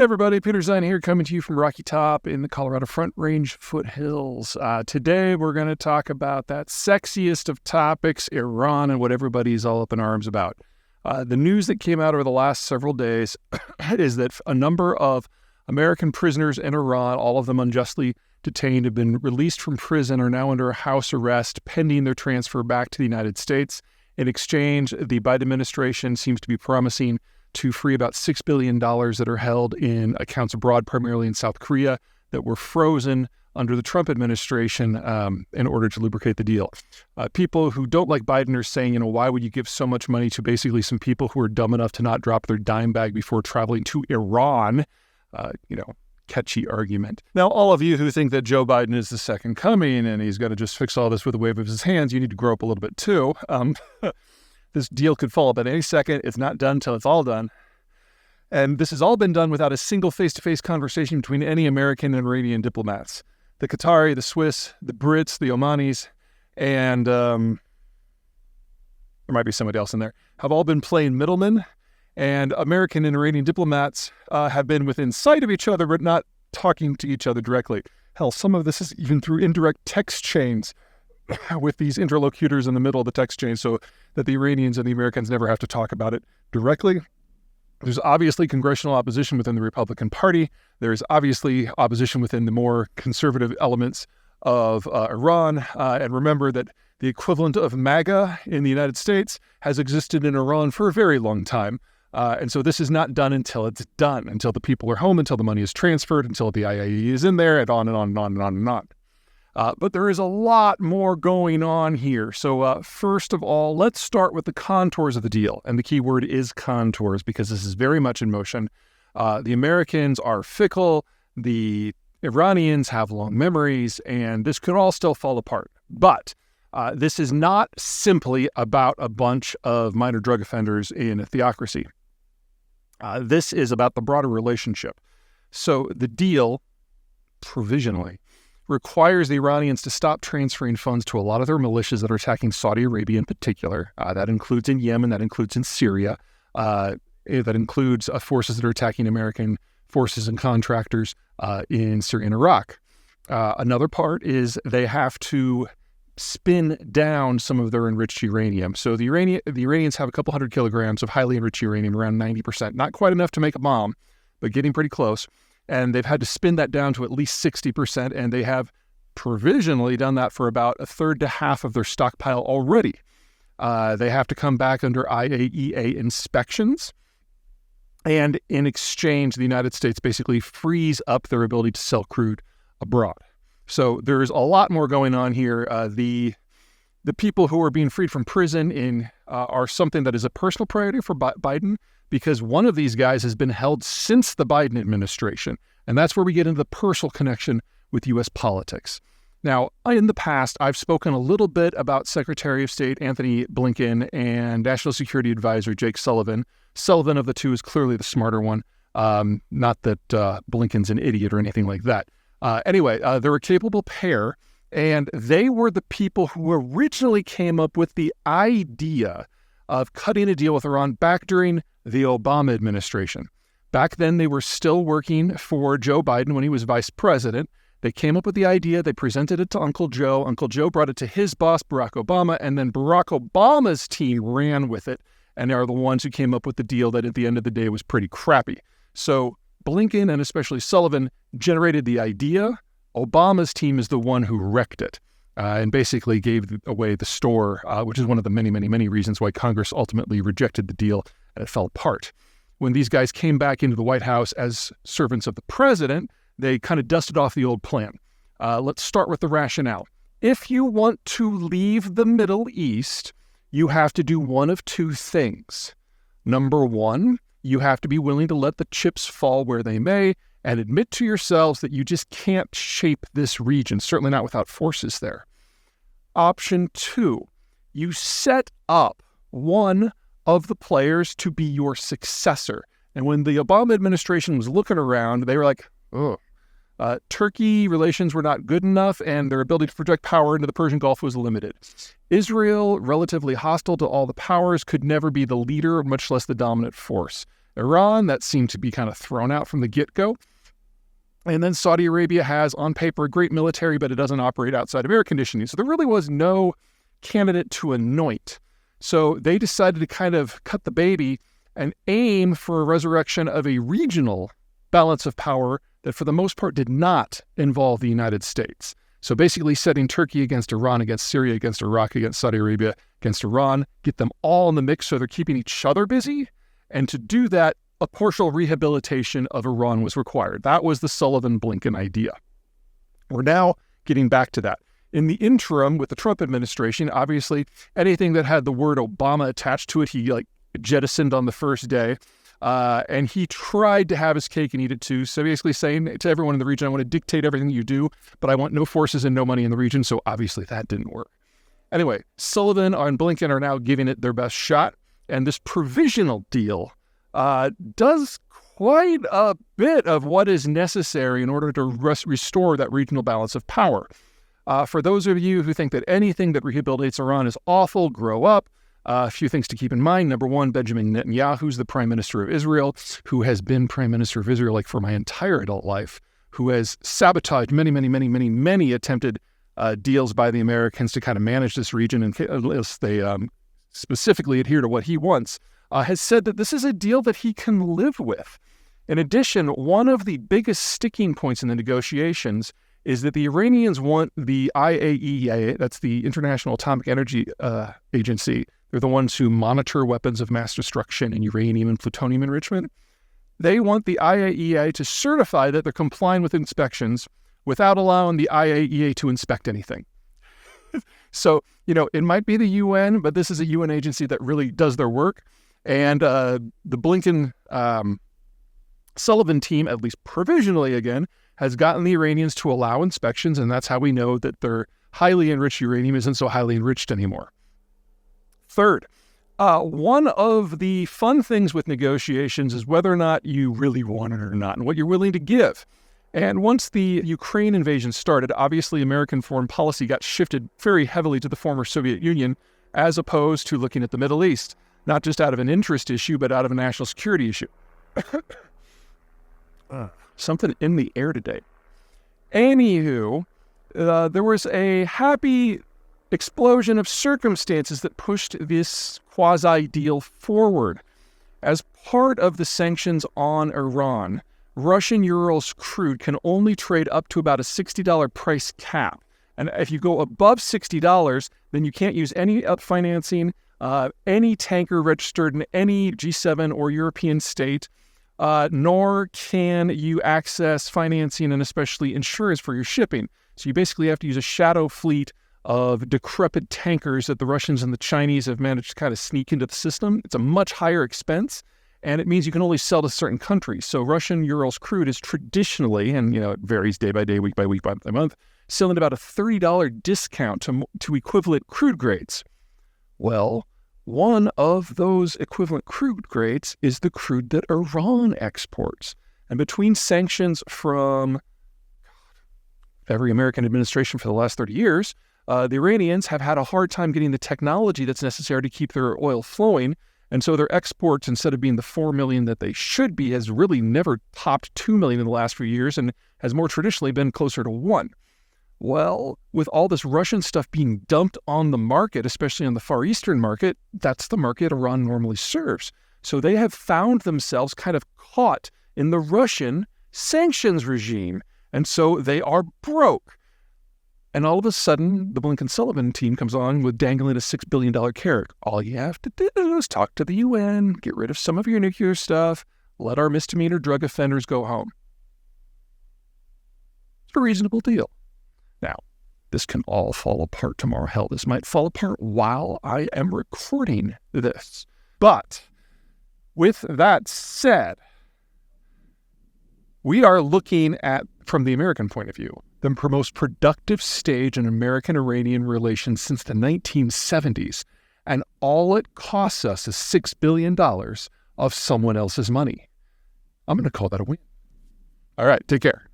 Hey everybody, Peter Zeihan here, coming to you from Rocky Top in the Colorado Front Range foothills. Today we're going to talk about that sexiest of topics, Iran, and what everybody's all up in arms about. The news that came out over the last several days is that a number of American prisoners in Iran, all of them unjustly detained, have been released from prison, are now under house arrest pending their transfer back to the United States. In exchange, the Biden administration seems to be promising to free about $6 billion that are held in accounts abroad, primarily in South Korea, that were frozen under the Trump administration in order to lubricate the deal. People who don't like Biden are saying, why would you give so much money to basically some people who are dumb enough to not drop their dime bag before traveling to Iran? Catchy argument. Now, all of you who think that Joe Biden is the second coming and he's going to just fix all this with a wave of his hands, you need to grow up a little bit too. This deal could fall up at any second. It's not done till it's all done. And this has all been done without a single face-to-face conversation between any American and Iranian diplomats. The Qatari, the Swiss, the Brits, the Omanis, and there might be somebody else in there, have all been playing middlemen. And American and Iranian diplomats have been within sight of each other, but not talking to each other directly. Hell, some of this is even through indirect text chains with these interlocutors in the middle of the text chain so that the Iranians and the Americans never have to talk about it directly. There's obviously congressional opposition within the Republican Party. There's obviously opposition within the more conservative elements of Iran. And remember that the equivalent of MAGA in the United States has existed in Iran for a very long time. And so this is not done until it's done, until the people are home, until the money is transferred, until the IAEA is in there, and on and on and on and on and on. But there is a lot more going on here. So first of all, let's start with the contours of the deal. And the key word is contours, because this is very much in motion. The Americans are fickle. The Iranians have long memories, and this could all still fall apart. But this is not simply about a bunch of minor drug offenders in a theocracy. This is about the broader relationship. So the deal, provisionally, requires the Iranians to stop transferring funds to a lot of their militias that are attacking Saudi Arabia in particular. That includes in Yemen, that includes in Syria, that includes forces that are attacking American forces and contractors in Syria and Iraq. Another part is they have to spin down some of their enriched uranium. So the Iranians have a couple hundred kilograms of highly enriched uranium, around 90%. Not quite enough to make a bomb, but getting pretty close. And they've had to spin that down to at least 60%, and they have provisionally done that for about a third to half of their stockpile already. They have to come back under IAEA inspections, and in exchange, the United States basically frees up their ability to sell crude abroad. So there's a lot more going on here. The people who are being freed from prison are something that is a personal priority for Biden, because one of these guys has been held since the Biden administration. And that's where we get into the personal connection with U.S. politics. Now, in the past, I've spoken a little bit about Secretary of State Anthony Blinken and National Security Advisor Jake Sullivan. Sullivan of the two is clearly the smarter one. Not that Blinken's an idiot or anything like that. Anyway, they're a capable pair, and they were the people who originally came up with the idea of cutting a deal with Iran back during the Obama administration. Back then, they were still working for Joe Biden when he was vice president. They came up with the idea. They presented it to Uncle Joe. Uncle Joe brought it to his boss, Barack Obama, and then Barack Obama's team ran with it, and are the ones who came up with the deal that at the end of the day was pretty crappy. So Blinken, and especially Sullivan, generated the idea. Obama's team is the one who wrecked it. And basically gave away the store, which is one of the many, many, many reasons why Congress ultimately rejected the deal and it fell apart. When these guys came back into the White House as servants of the president, they kind of dusted off the old plan. Let's start with the rationale. If you want to leave the Middle East, you have to do one of two things. Number one, you have to be willing to let the chips fall where they may and admit to yourselves that you just can't shape this region, certainly not without forces there. Option two, you set up one of the players to be your successor. And when the Obama administration was looking around, they were like, Turkey relations were not good enough, and their ability to project power into the Persian Gulf was limited. Israel, relatively hostile to all the powers, could never be the leader, much less the dominant force. Iran, that seemed to be kind of thrown out from the get-go. And then Saudi Arabia has, on paper, a great military, but it doesn't operate outside of air conditioning. So there really was no candidate to anoint. So they decided to kind of cut the baby and aim for a resurrection of a regional balance of power that for the most part did not involve the United States. So basically setting Turkey against Iran, against Syria, against Iraq, against Saudi Arabia, against Iran, get them all in the mix so they're keeping each other busy. And to do that, a partial rehabilitation of Iran was required. That was the Sullivan-Blinken idea. We're now getting back to that. In the interim, with the Trump administration, obviously anything that had the word Obama attached to it, he jettisoned on the first day. And he tried to have his cake and eat it too. So basically saying to everyone in the region, I want to dictate everything you do, but I want no forces and no money in the region. So obviously that didn't work. Anyway, Sullivan and Blinken are now giving it their best shot. And this provisional deal does quite a bit of what is necessary in order to restore that regional balance of power. For those of you who think that anything that rehabilitates Iran is awful, grow up. A few things to keep in mind. Number one, Benjamin Netanyahu, who's the prime minister of Israel, who has been prime minister of Israel like for my entire adult life, who has sabotaged many attempted deals by the Americans to kind of manage this region unless they specifically adhere to what he wants, has said that this is a deal that he can live with. In addition, one of the biggest sticking points in the negotiations is that the Iranians want the IAEA, that's the International Atomic Energy Agency. They're the ones who monitor weapons of mass destruction and uranium and plutonium enrichment. They want the IAEA to certify that they're complying with inspections without allowing the IAEA to inspect anything. So, it might be the UN, but this is a UN agency that really does their work. And the Blinken Sullivan team, at least provisionally again, has gotten the Iranians to allow inspections, and that's how we know that their highly enriched uranium isn't so highly enriched anymore. Third, one of the fun things with negotiations is whether or not you really want it or not, and what you're willing to give. And once the Ukraine invasion started, obviously American foreign policy got shifted very heavily to the former Soviet Union, as opposed to looking at the Middle East, not just out of an interest issue, but out of a national security issue. Something in the air today. Anywho, there was a happy explosion of circumstances that pushed this quasi-deal forward. As part of the sanctions on Iran, Russian Urals crude can only trade up to about a $60 price cap. And if you go above $60, then you can't use any financing, any tanker registered in any G7 or European state, nor can you access financing and especially insurance for your shipping. So you basically have to use a shadow fleet of decrepit tankers that the Russians and the Chinese have managed to kind of sneak into the system. It's a much higher expense, and it means you can only sell to certain countries. So Russian Urals crude is traditionally, and it varies day by day, week by week, month by month, selling about a $30 discount to equivalent crude grades. Well, one of those equivalent crude grades is the crude that Iran exports. And between sanctions from every American administration for the last 30 years, the Iranians have had a hard time getting the technology that's necessary to keep their oil flowing. And so their exports, instead of being the 4 million that they should be, has really never topped 2 million in the last few years and has more traditionally been closer to 1. Well, with all this Russian stuff being dumped on the market, especially on the Far Eastern market, that's the market Iran normally serves. So they have found themselves kind of caught in the Russian sanctions regime. And so they are broke. And all of a sudden, the Blinken-Sullivan team comes on with dangling a $6 billion carrot. All you have to do is talk to the UN, get rid of some of your nuclear stuff, let our misdemeanor drug offenders go home. It's a reasonable deal. Now, this can all fall apart tomorrow. Hell, this might fall apart while I am recording this. But with that said, we are looking at, from the American point of view, the most productive stage in American-Iranian relations since the 1970s. And all it costs us is $6 billion of someone else's money. I'm going to call that a win. All right, take care.